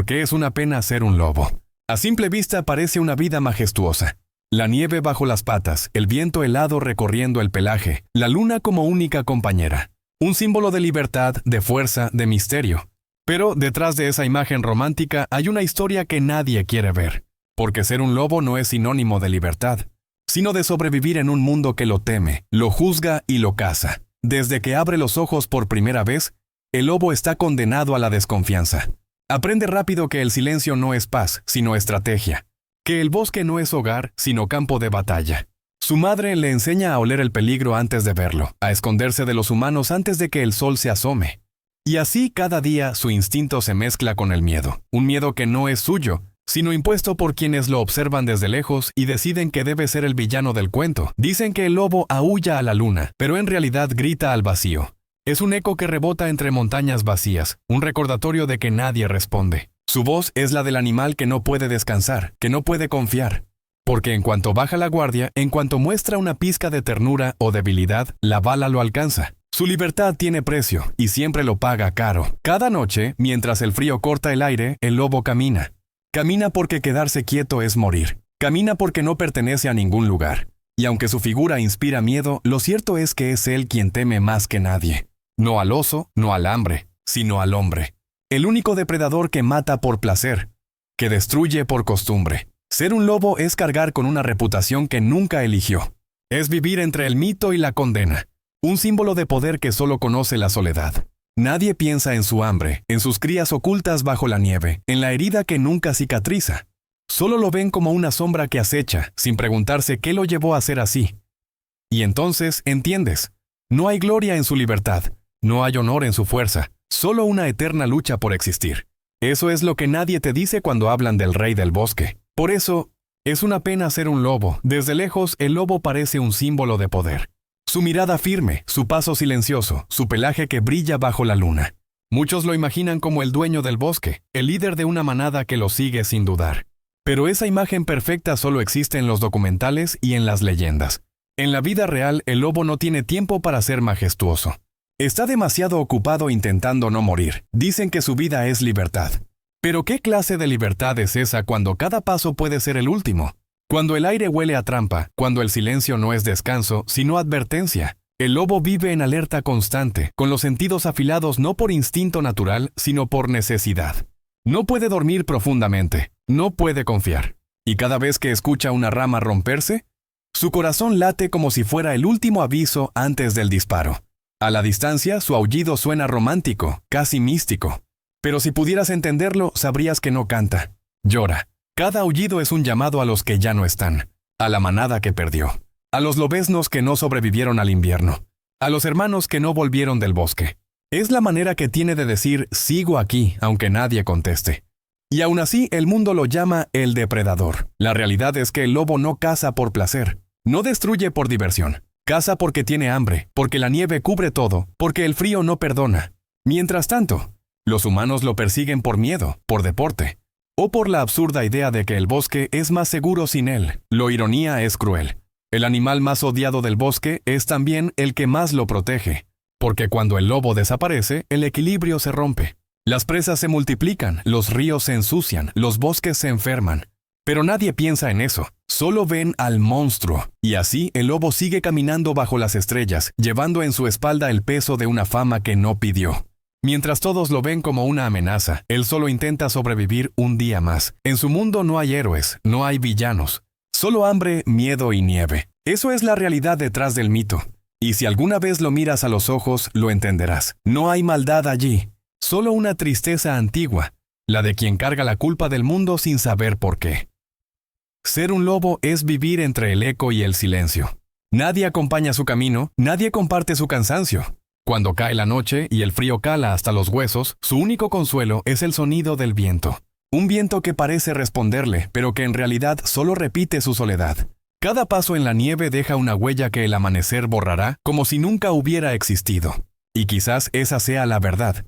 qué es una pena ser un lobo. A simple vista parece una vida majestuosa. La nieve bajo las patas, el viento helado recorriendo el pelaje, la luna como única compañera. Un símbolo de libertad, de fuerza, de misterio. Pero detrás de esa imagen romántica hay una historia que nadie quiere ver. Porque ser un lobo no es sinónimo de libertad, sino de sobrevivir en un mundo que lo teme, lo juzga y lo caza. Desde que abre los ojos por primera vez, el lobo está condenado a la desconfianza. Aprende rápido que el silencio no es paz, sino estrategia. Que el bosque no es hogar, sino campo de batalla. Su madre le enseña a oler el peligro antes de verlo, a esconderse de los humanos antes de que el sol se asome. Y así cada día su instinto se mezcla con el miedo. Un miedo que no es suyo, sino impuesto por quienes lo observan desde lejos y deciden que debe ser el villano del cuento. Dicen que el lobo aúlla a la luna, pero en realidad grita al vacío. Es un eco que rebota entre montañas vacías, un recordatorio de que nadie responde. Su voz es la del animal que no puede descansar, que no puede confiar. Porque en cuanto baja la guardia, en cuanto muestra una pizca de ternura o debilidad, la bala lo alcanza. Su libertad tiene precio, y siempre lo paga caro. Cada noche, mientras el frío corta el aire, el lobo camina. Camina porque quedarse quieto es morir. Camina porque no pertenece a ningún lugar. Y aunque su figura inspira miedo, lo cierto es que es él quien teme más que nadie. No al oso, no al hambre, sino al hombre. El único depredador que mata por placer, que destruye por costumbre. Ser un lobo es cargar con una reputación que nunca eligió. Es vivir entre el mito y la condena. Un símbolo de poder que solo conoce la soledad. Nadie piensa en su hambre, en sus crías ocultas bajo la nieve, en la herida que nunca cicatriza. Solo lo ven como una sombra que acecha, sin preguntarse qué lo llevó a ser así. Y entonces entiendes. No hay gloria en su libertad. No hay honor en su fuerza, solo una eterna lucha por existir. Eso es lo que nadie te dice cuando hablan del rey del bosque. Por eso, es una pena ser un lobo. Desde lejos, el lobo parece un símbolo de poder. Su mirada firme, su paso silencioso, su pelaje que brilla bajo la luna. Muchos lo imaginan como el dueño del bosque, el líder de una manada que lo sigue sin dudar. Pero esa imagen perfecta solo existe en los documentales y en las leyendas. En la vida real, el lobo no tiene tiempo para ser majestuoso. Está demasiado ocupado intentando no morir. Dicen que su vida es libertad. Pero ¿qué clase de libertad es esa cuando cada paso puede ser el último? Cuando el aire huele a trampa, cuando el silencio no es descanso, sino advertencia. El lobo vive en alerta constante, con los sentidos afilados no por instinto natural, sino por necesidad. No puede dormir profundamente, no puede confiar. Y cada vez que escucha una rama romperse, su corazón late como si fuera el último aviso antes del disparo. A la distancia, su aullido suena romántico, casi místico. Pero si pudieras entenderlo, sabrías que no canta, llora. Cada aullido es un llamado a los que ya no están, a la manada que perdió, a los lobeznos que no sobrevivieron al invierno, a los hermanos que no volvieron del bosque. Es la manera que tiene de decir, sigo aquí, aunque nadie conteste. Y aún así, el mundo lo llama el depredador. La realidad es que el lobo no caza por placer, no destruye por diversión. Caza porque tiene hambre, porque la nieve cubre todo, porque el frío no perdona. Mientras tanto, los humanos lo persiguen por miedo, por deporte, o por la absurda idea de que el bosque es más seguro sin él. La ironía es cruel. El animal más odiado del bosque es también el que más lo protege, porque cuando el lobo desaparece, el equilibrio se rompe. Las presas se multiplican, los ríos se ensucian, los bosques se enferman. Pero nadie piensa en eso, solo ven al monstruo. Y así el lobo sigue caminando bajo las estrellas, llevando en su espalda el peso de una fama que no pidió. Mientras todos lo ven como una amenaza, él solo intenta sobrevivir un día más. En su mundo no hay héroes, no hay villanos. Solo hambre, miedo y nieve. Eso es la realidad detrás del mito. Y si alguna vez lo miras a los ojos, lo entenderás. No hay maldad allí, solo una tristeza antigua, la de quien carga la culpa del mundo sin saber por qué. Ser un lobo es vivir entre el eco y el silencio. Nadie acompaña su camino, nadie comparte su cansancio. Cuando cae la noche y el frío cala hasta los huesos, su único consuelo es el sonido del viento. Un viento que parece responderle, pero que en realidad solo repite su soledad. Cada paso en la nieve deja una huella que el amanecer borrará como si nunca hubiera existido. Y quizás esa sea la verdad.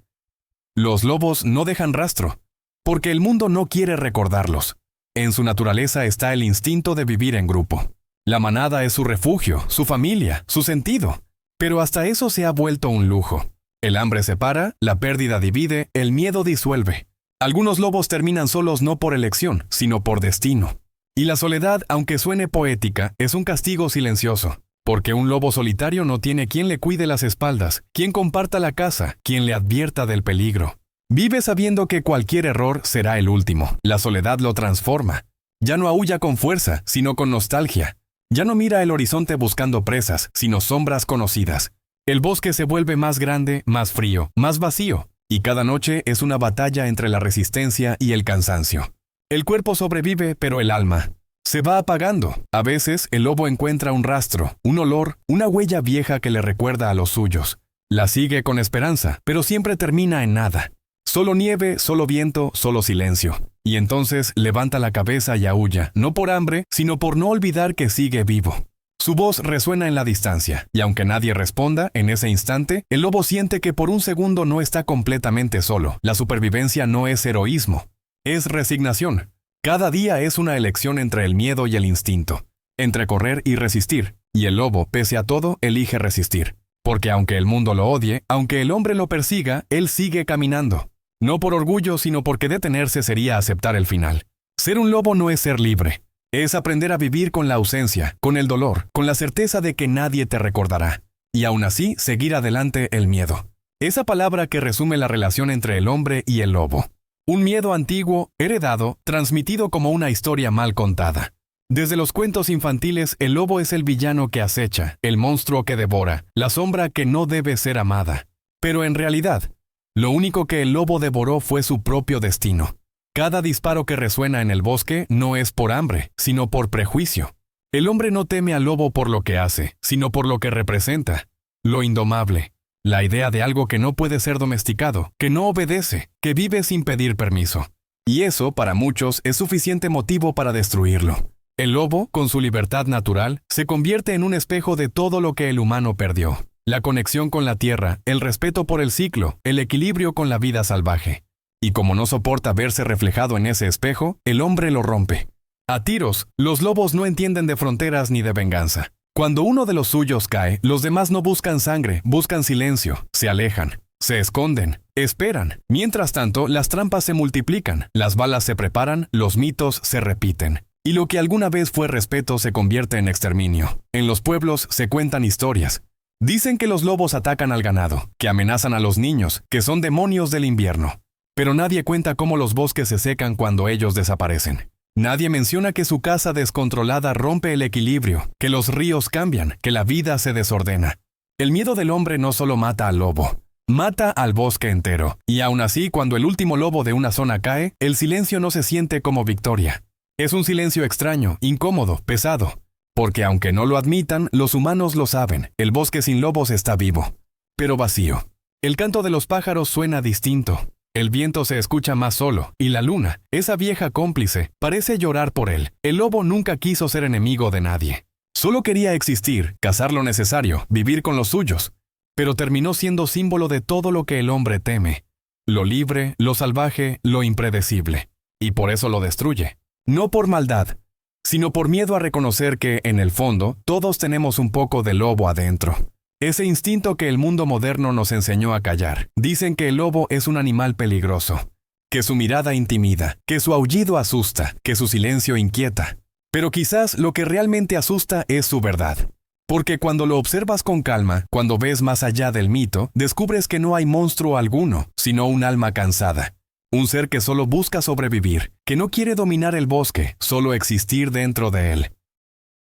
Los lobos no dejan rastro, porque el mundo no quiere recordarlos. En su naturaleza está el instinto de vivir en grupo. La manada es su refugio, su familia, su sentido. Pero hasta eso se ha vuelto un lujo. El hambre separa, la pérdida divide, el miedo disuelve. Algunos lobos terminan solos no por elección, sino por destino. Y la soledad, aunque suene poética, es un castigo silencioso, porque un lobo solitario no tiene quien le cuide las espaldas, quien comparta la casa, quien le advierta del peligro. Vive sabiendo que cualquier error será el último. La soledad lo transforma. Ya no aúlla con fuerza, sino con nostalgia. Ya no mira el horizonte buscando presas, sino sombras conocidas. El bosque se vuelve más grande, más frío, más vacío, y cada noche es una batalla entre la resistencia y el cansancio. El cuerpo sobrevive, pero el alma se va apagando. A veces el lobo encuentra un rastro, un olor, una huella vieja que le recuerda a los suyos. La sigue con esperanza, pero siempre termina en nada. Solo nieve, solo viento, solo silencio. Y entonces levanta la cabeza y aúlla, no por hambre, sino por no olvidar que sigue vivo. Su voz resuena en la distancia, y aunque nadie responda, en ese instante, el lobo siente que por un segundo no está completamente solo. La supervivencia no es heroísmo, es resignación. Cada día es una elección entre el miedo y el instinto, entre correr y resistir, y el lobo, pese a todo, elige resistir. Porque aunque el mundo lo odie, aunque el hombre lo persiga, él sigue caminando. No por orgullo, sino porque detenerse sería aceptar el final. Ser un lobo no es ser libre. Es aprender a vivir con la ausencia, con el dolor, con la certeza de que nadie te recordará. Y aún así, seguir adelante el miedo. Esa palabra que resume la relación entre el hombre y el lobo. Un miedo antiguo, heredado, transmitido como una historia mal contada. Desde los cuentos infantiles, el lobo es el villano que acecha, el monstruo que devora, la sombra que no debe ser amada. Pero en realidad, lo único que el lobo devoró fue su propio destino. Cada disparo que resuena en el bosque no es por hambre, sino por prejuicio. El hombre no teme al lobo por lo que hace, sino por lo que representa. Lo indomable. La idea de algo que no puede ser domesticado, que no obedece, que vive sin pedir permiso. Y eso, para muchos, es suficiente motivo para destruirlo. El lobo, con su libertad natural, se convierte en un espejo de todo lo que el humano perdió. La conexión con la tierra, el respeto por el ciclo, el equilibrio con la vida salvaje. Y como no soporta verse reflejado en ese espejo, el hombre lo rompe. A tiros, los lobos no entienden de fronteras ni de venganza. Cuando uno de los suyos cae, los demás no buscan sangre, buscan silencio, se alejan, se esconden, esperan. Mientras tanto, las trampas se multiplican, las balas se preparan, los mitos se repiten. Y lo que alguna vez fue respeto se convierte en exterminio. En los pueblos se cuentan historias. Dicen que los lobos atacan al ganado, que amenazan a los niños, que son demonios del invierno. Pero nadie cuenta cómo los bosques se secan cuando ellos desaparecen. Nadie menciona que su caza descontrolada rompe el equilibrio, que los ríos cambian, que la vida se desordena. El miedo del hombre no solo mata al lobo, mata al bosque entero. Y aún así, cuando el último lobo de una zona cae, el silencio no se siente como victoria. Es un silencio extraño, incómodo, pesado. Porque aunque no lo admitan, los humanos lo saben. El bosque sin lobos está vivo, pero vacío. El canto de los pájaros suena distinto. El viento se escucha más solo, y la luna, esa vieja cómplice, parece llorar por él. El lobo nunca quiso ser enemigo de nadie. Solo quería existir, cazar lo necesario, vivir con los suyos. Pero terminó siendo símbolo de todo lo que el hombre teme. Lo libre, lo salvaje, lo impredecible. Y por eso lo destruye. No por maldad, sino por miedo a reconocer que, en el fondo, todos tenemos un poco de lobo adentro. Ese instinto que el mundo moderno nos enseñó a callar. Dicen que el lobo es un animal peligroso, que su mirada intimida, que su aullido asusta, que su silencio inquieta. Pero quizás lo que realmente asusta es su verdad. Porque cuando lo observas con calma, cuando ves más allá del mito, descubres que no hay monstruo alguno, sino un alma cansada. Un ser que solo busca sobrevivir, que no quiere dominar el bosque, solo existir dentro de él.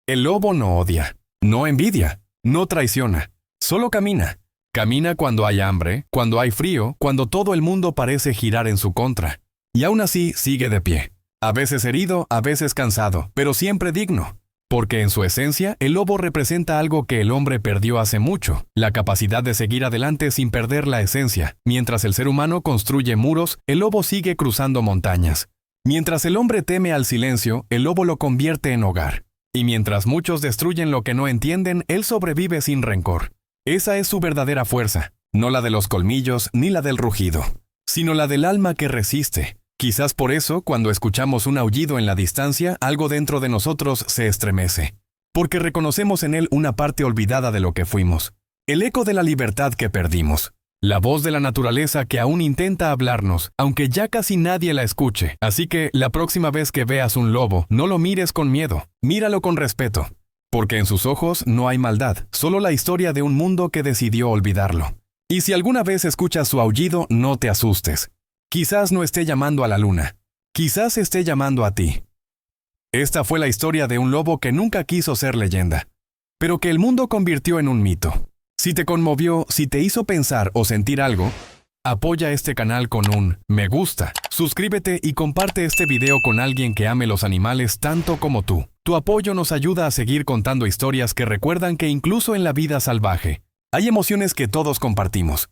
El lobo no odia, no envidia, no traiciona. Solo camina. Camina cuando hay hambre, cuando hay frío, cuando todo el mundo parece girar en su contra. Y aún así sigue de pie. A veces herido, a veces cansado, pero siempre digno. Porque en su esencia, el lobo representa algo que el hombre perdió hace mucho, la capacidad de seguir adelante sin perder la esencia. Mientras el ser humano construye muros, el lobo sigue cruzando montañas. Mientras el hombre teme al silencio, el lobo lo convierte en hogar. Y mientras muchos destruyen lo que no entienden, él sobrevive sin rencor. Esa es su verdadera fuerza, no la de los colmillos ni la del rugido, sino la del alma que resiste. Quizás por eso, cuando escuchamos un aullido en la distancia, algo dentro de nosotros se estremece, porque reconocemos en él una parte olvidada de lo que fuimos, el eco de la libertad que perdimos. La voz de la naturaleza que aún intenta hablarnos, aunque ya casi nadie la escuche. Así que, la próxima vez que veas un lobo, no lo mires con miedo, míralo con respeto. Porque en sus ojos no hay maldad, solo la historia de un mundo que decidió olvidarlo. Y si alguna vez escuchas su aullido, no te asustes. Quizás no esté llamando a la luna. Quizás esté llamando a ti. Esta fue la historia de un lobo que nunca quiso ser leyenda, pero que el mundo convirtió en un mito. Si te conmovió, si te hizo pensar o sentir algo, apoya este canal con un me gusta, suscríbete y comparte este video con alguien que ame los animales tanto como tú. Tu apoyo nos ayuda a seguir contando historias que recuerdan que incluso en la vida salvaje, hay emociones que todos compartimos.